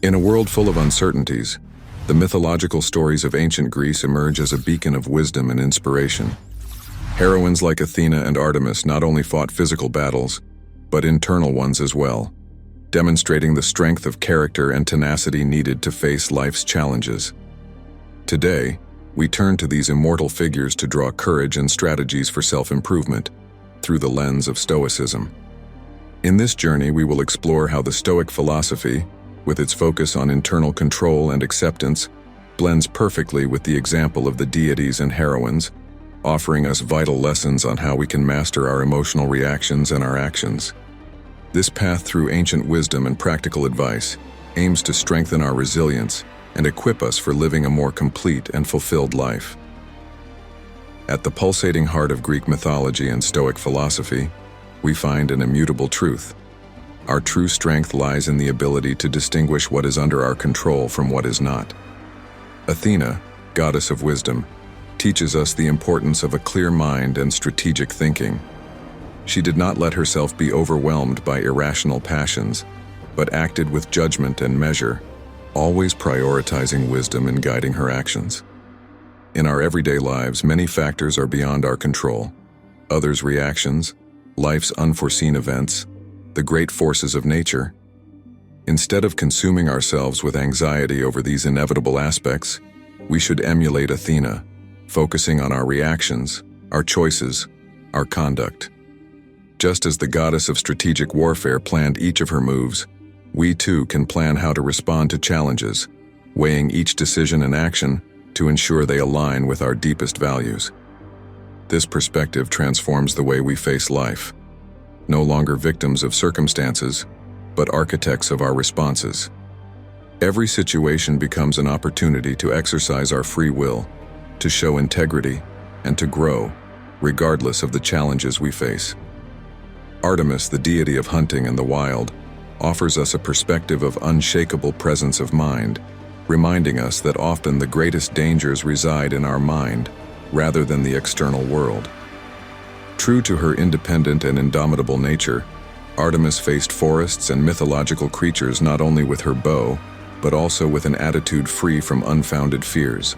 In a world full of uncertainties, the mythological stories of ancient Greece emerge as a beacon of wisdom and inspiration. Heroines like Athena and Artemis not only fought physical battles, but internal ones as well, demonstrating the strength of character and tenacity needed to face life's challenges. Today, we turn to these immortal figures to draw courage and strategies for self-improvement through the lens of Stoicism. In this journey, we will explore how the Stoic philosophy, with its focus on internal control and acceptance, blends perfectly with the example of the deities and heroines, offering us vital lessons on how we can master our emotional reactions and our actions. This path through ancient wisdom and practical advice aims to strengthen our resilience and equip us for living a more complete and fulfilled life. At the pulsating heart of Greek mythology and Stoic philosophy, we find an immutable truth. Our true strength lies in the ability to distinguish what is under our control from what is not. Athena, goddess of wisdom, teaches us the importance of a clear mind and strategic thinking. She did not let herself be overwhelmed by irrational passions, but acted with judgment and measure, always prioritizing wisdom in guiding her actions. In our everyday lives, many factors are beyond our control. Others' reactions, life's unforeseen events, the great forces of nature. Instead of consuming ourselves with anxiety over these inevitable aspects, we should emulate Athena, focusing on our reactions, our choices, our conduct. Just as the goddess of strategic warfare planned each of her moves, we too can plan how to respond to challenges, weighing each decision and action to ensure they align with our deepest values. This perspective transforms the way we face life, no longer victims of circumstances, but architects of our responses. Every situation becomes an opportunity to exercise our free will, to show integrity, and to grow, regardless of the challenges we face. Artemis, the deity of hunting and the wild, offers us a perspective of unshakable presence of mind, reminding us that often the greatest dangers reside in our mind, rather than the external world. True to her independent and indomitable nature, Artemis faced forests and mythological creatures not only with her bow, but also with an attitude free from unfounded fears.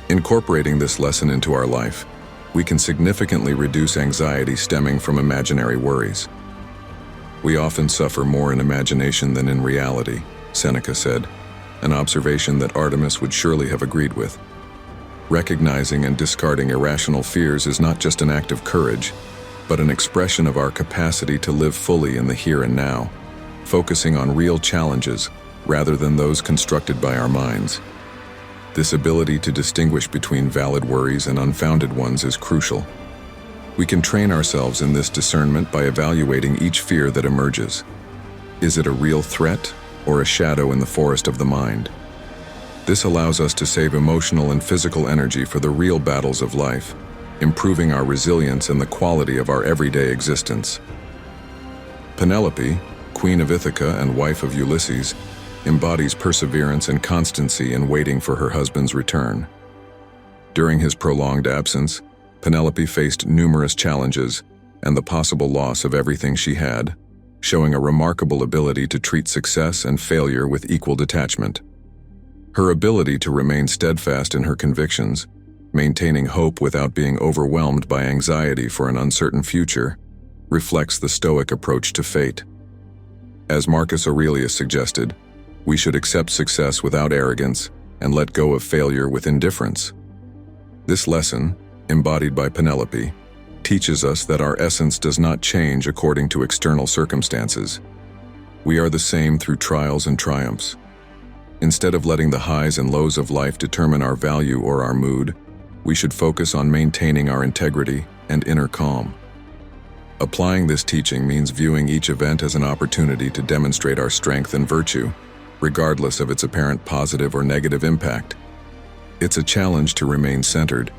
Incorporating this lesson into our life, we can significantly reduce anxiety stemming from imaginary worries. We often suffer more in imagination than in reality, Seneca said, an observation that Artemis would surely have agreed with. Recognizing and discarding irrational fears is not just an act of courage, but an expression of our capacity to live fully in the here and now, focusing on real challenges rather than those constructed by our minds. This ability to distinguish between valid worries and unfounded ones is crucial. We can train ourselves in this discernment by evaluating each fear that emerges. Is it a real threat or a shadow in the forest of the mind? This allows us to save emotional and physical energy for the real battles of life, improving our resilience and the quality of our everyday existence. Penelope, queen of Ithaca and wife of Ulysses, embodies perseverance and constancy in waiting for her husband's return. During his prolonged absence, Penelope faced numerous challenges and the possible loss of everything she had, showing a remarkable ability to treat success and failure with equal detachment. Her ability to remain steadfast in her convictions, maintaining hope without being overwhelmed by anxiety for an uncertain future, reflects the Stoic approach to fate. As Marcus Aurelius suggested, we should accept success without arrogance and let go of failure with indifference. This lesson, embodied by Penelope, teaches us that our essence does not change according to external circumstances. We are the same through trials and triumphs. Instead of letting the highs and lows of life determine our value or our mood, we should focus on maintaining our integrity and inner calm. Applying this teaching means viewing each event as an opportunity to demonstrate our strength and virtue, regardless of its apparent positive or negative impact. It's a challenge to remain centered,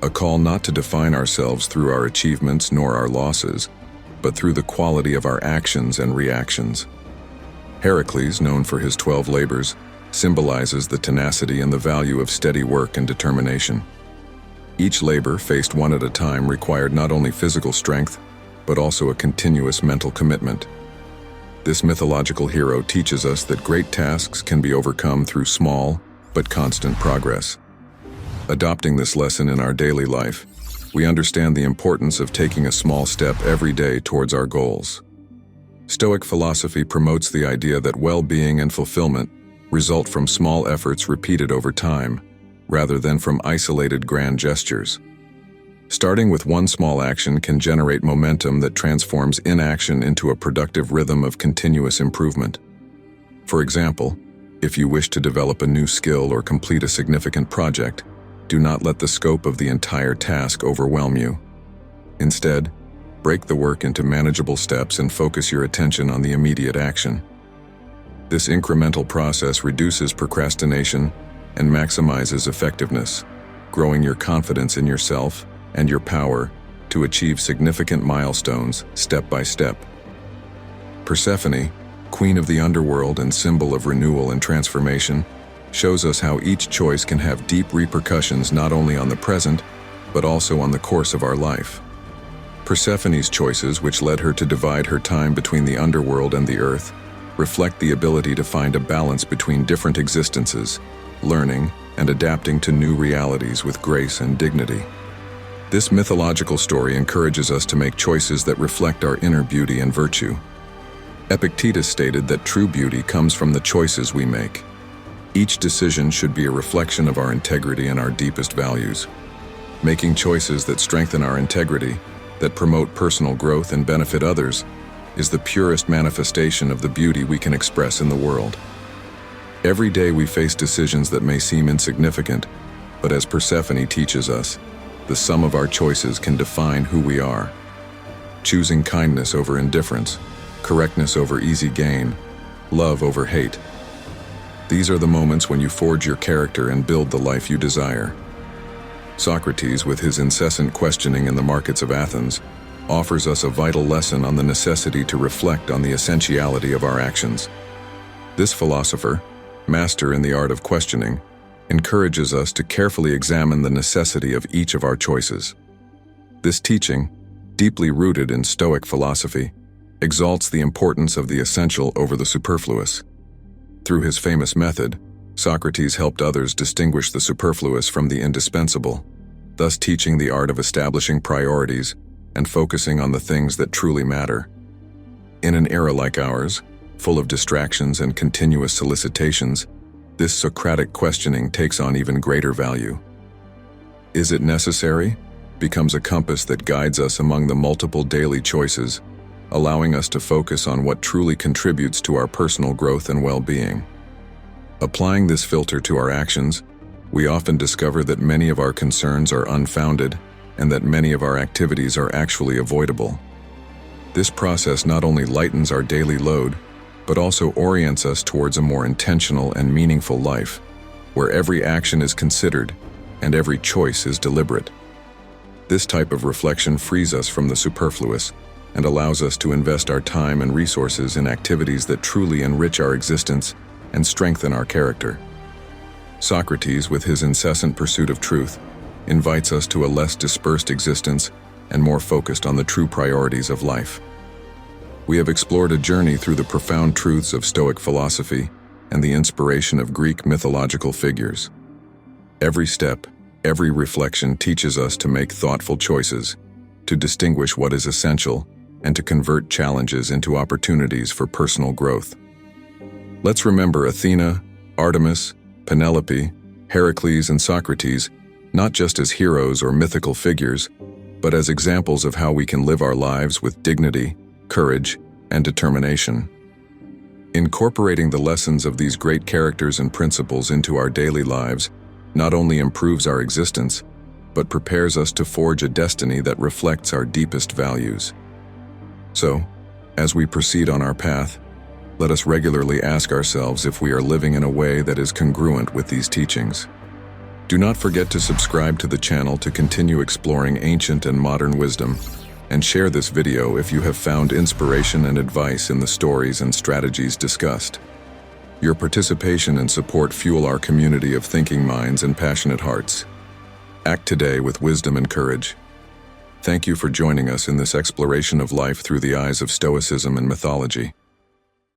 a call not to define ourselves through our achievements nor our losses, but through the quality of our actions and reactions. Heracles, known for his 12 labors, symbolizes the tenacity and the value of steady work and determination. Each labor, faced one at a time, required not only physical strength, but also a continuous mental commitment. This mythological hero teaches us that great tasks can be overcome through small but constant progress. Adopting this lesson in our daily life, we understand the importance of taking a small step every day towards our goals. Stoic philosophy promotes the idea that well-being and fulfillment result from small efforts repeated over time, rather than from isolated grand gestures. Starting with one small action can generate momentum that transforms inaction into a productive rhythm of continuous improvement. For example, if you wish to develop a new skill or complete a significant project, do not let the scope of the entire task overwhelm you. Instead, break the work into manageable steps and focus your attention on the immediate action. This incremental process reduces procrastination and maximizes effectiveness, growing your confidence in yourself and your power to achieve significant milestones step by step. Persephone, queen of the underworld and symbol of renewal and transformation, shows us how each choice can have deep repercussions not only on the present, but also on the course of our life. Persephone's choices, which led her to divide her time between the underworld and the earth, reflect the ability to find a balance between different existences, learning and adapting to new realities with grace and dignity. This mythological story encourages us to make choices that reflect our inner beauty and virtue. Epictetus stated that true beauty comes from the choices we make. Each decision should be a reflection of our integrity and our deepest values. Making choices that strengthen our integrity, that promote personal growth and benefit others, is the purest manifestation of the beauty we can express in the world. Every day we face decisions that may seem insignificant, but as Persephone teaches us, the sum of our choices can define who we are. Choosing kindness over indifference, correctness over easy gain, love over hate. These are the moments when you forge your character and build the life you desire. Socrates, with his incessant questioning in the markets of Athens, offers us a vital lesson on the necessity to reflect on the essentiality of our actions. This philosopher, master in the art of questioning, encourages us to carefully examine the necessity of each of our choices. This teaching, deeply rooted in Stoic philosophy, exalts the importance of the essential over the superfluous. Through his famous method, Socrates helped others distinguish the superfluous from the indispensable, thus teaching the art of establishing priorities and focusing on the things that truly matter. In an era like ours, full of distractions and continuous solicitations, this Socratic questioning takes on even greater value. Is it necessary? Becomes a compass that guides us among the multiple daily choices, allowing us to focus on what truly contributes to our personal growth and well-being. Applying this filter to our actions, we often discover that many of our concerns are unfounded and that many of our activities are actually avoidable. This process not only lightens our daily load, but also orients us towards a more intentional and meaningful life, where every action is considered and every choice is deliberate. This type of reflection frees us from the superfluous and allows us to invest our time and resources in activities that truly enrich our existence and strengthen our character. Socrates, with his incessant pursuit of truth, invites us to a less dispersed existence and more focused on the true priorities of life. We have explored a journey through the profound truths of Stoic philosophy and the inspiration of Greek mythological figures. Every step, every reflection teaches us to make thoughtful choices, to distinguish what is essential, and to convert challenges into opportunities for personal growth. Let's remember Athena, Artemis, Penelope, Heracles, and Socrates not just as heroes or mythical figures, but as examples of how we can live our lives with dignity, courage, and determination. Incorporating the lessons of these great characters and principles into our daily lives not only improves our existence, but prepares us to forge a destiny that reflects our deepest values. So, as we proceed on our path, let us regularly ask ourselves if we are living in a way that is congruent with these teachings. Do not forget to subscribe to the channel to continue exploring ancient and modern wisdom, and share this video if you have found inspiration and advice in the stories and strategies discussed. Your participation and support fuel our community of thinking minds and passionate hearts. Act today with wisdom and courage. Thank you for joining us in this exploration of life through the eyes of Stoicism and mythology.